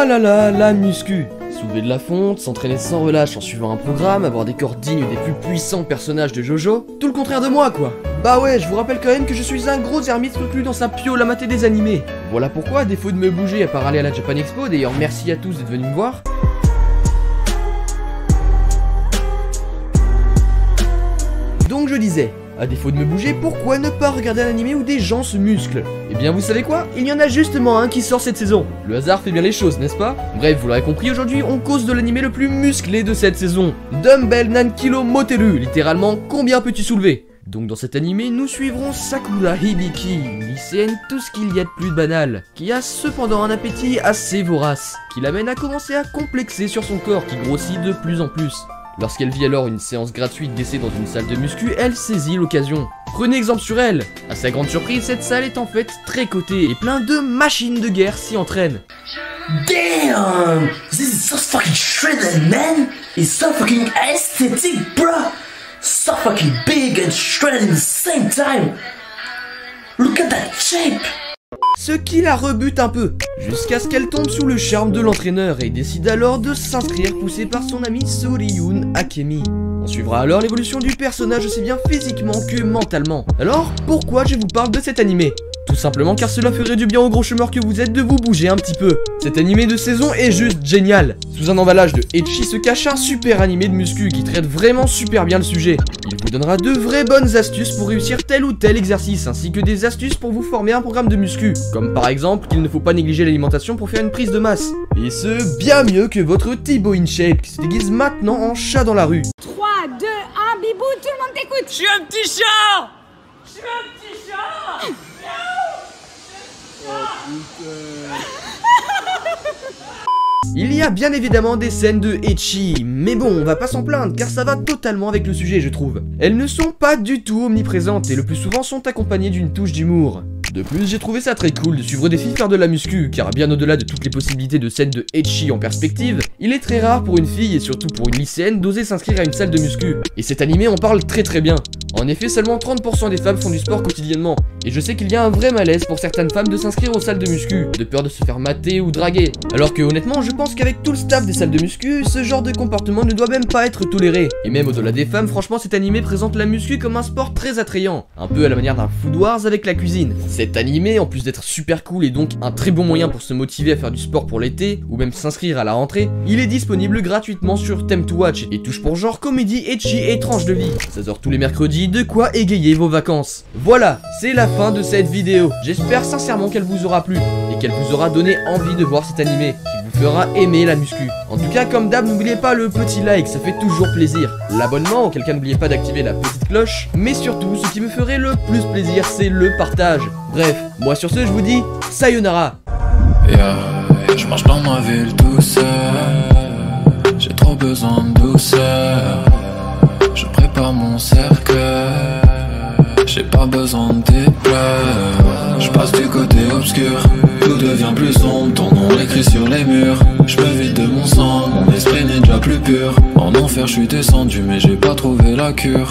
Ah là là, la muscu. Soulever de la fonte, s'entraîner sans relâche en suivant un programme, avoir des corps dignes des plus puissants personnages de Jojo, tout le contraire de moi quoi. Bah ouais, je vous rappelle quand même que je suis un gros ermite reclus dans sa piole à mater des animés. Voilà pourquoi, à défaut de me bouger à part aller à la Japan Expo, d'ailleurs merci à tous d'être venus me voir. Donc je disais, à défaut de me bouger, pourquoi ne pas regarder un animé où des gens se musclent? Eh bien vous savez quoi? Il y en a justement un qui sort cette saison. Le hasard fait bien les choses, n'est-ce pas? Bref, vous l'aurez compris, aujourd'hui on cause de l'animé le plus musclé de cette saison. Dumbbell Nankilo Moteru, littéralement combien peux-tu soulever? Donc dans cet animé, nous suivrons Sakura Hibiki, une lycéenne tout ce qu'il y a de plus banal, qui a cependant un appétit assez vorace, qui l'amène à commencer à complexer sur son corps qui grossit de plus en plus. Lorsqu'elle vit alors une séance gratuite d'essai dans une salle de muscu, elle saisit l'occasion. Prenez exemple sur elle. À sa grande surprise, cette salle est en fait très cotée et plein de machines de guerre s'y entraînent. Damn! This is so fucking shredded, man! It's so fucking aesthetic, bro! So fucking big and shredded at the same time! Look at that shape! Ce qui la rebute un peu, jusqu'à ce qu'elle tombe sous le charme de l'entraîneur et décide alors de s'inscrire poussée par son ami Soriyun Akemi. On suivra alors l'évolution du personnage aussi bien physiquement que mentalement. Alors, pourquoi je vous parle de cet animé? Tout simplement car cela ferait du bien au gros chômeur que vous êtes de vous bouger un petit peu. Cet animé de saison est juste génial. Sous un emballage de ecchi se cache un super animé de muscu qui traite vraiment super bien le sujet. Il vous donnera de vraies bonnes astuces pour réussir tel ou tel exercice, ainsi que des astuces pour vous former un programme de muscu. Comme par exemple qu'il ne faut pas négliger l'alimentation pour faire une prise de masse. Et ce, bien mieux que votre Thibaut InShape qui se déguise maintenant en chat dans la rue. 3, 2, 1, bibou, tout le monde t'écoute. Je suis un petit chat. Je suis un petit chat. Il y a bien évidemment des scènes de ecchi, mais bon, on va pas s'en plaindre car ça va totalement avec le sujet je trouve. Elles ne sont pas du tout omniprésentes et le plus souvent sont accompagnées d'une touche d'humour. De plus, j'ai trouvé ça très cool de suivre des filles faire de la muscu, car bien au-delà de toutes les possibilités de scènes de ecchi en perspective, il est très rare pour une fille et surtout pour une lycéenne d'oser s'inscrire à une salle de muscu. Et cet animé en parle très bien. En effet, seulement 30% des femmes font du sport quotidiennement, et je sais qu'il y a un vrai malaise pour certaines femmes de s'inscrire aux salles de muscu, de peur de se faire mater ou draguer. Alors que honnêtement, je pense qu'avec tout le staff des salles de muscu, ce genre de comportement ne doit même pas être toléré. Et même au-delà des femmes, franchement cet animé présente la muscu comme un sport très attrayant, un peu à la manière d'un Food Wars avec la cuisine. Cet animé, en plus d'être super cool et donc un très bon moyen pour se motiver à faire du sport pour l'été, ou même s'inscrire à la rentrée, il est disponible gratuitement sur Time to Watch et touche pour genre comédie ecchi et tranche de vie. 16h tous les mercredis, de quoi égayer vos vacances. Voilà, c'est la fin de cette vidéo. J'espère sincèrement qu'elle vous aura plu et qu'elle vous aura donné envie de voir cet animé qui vous fera aimer la muscu. En tout cas, comme d'hab, n'oubliez pas le petit like, ça fait toujours plaisir. L'abonnement, auquel cas n'oubliez pas d'activer la petite cloche. Mais surtout, ce qui me ferait le plus plaisir, c'est le partage. Bref, moi sur ce, je vous dis sayonara. Je marche dans ma ville tout seul. J'ai trop besoin de douceur. Je prépare mon cercle. J'ai pas besoin de tes pleurs. Je passe du côté obscur. Tout devient plus sombre. Ton nom écrit sur les murs. Je me vide de mon sang. Mon esprit n'est déjà plus pur. En enfer je suis descendu mais j'ai pas trouvé la cure.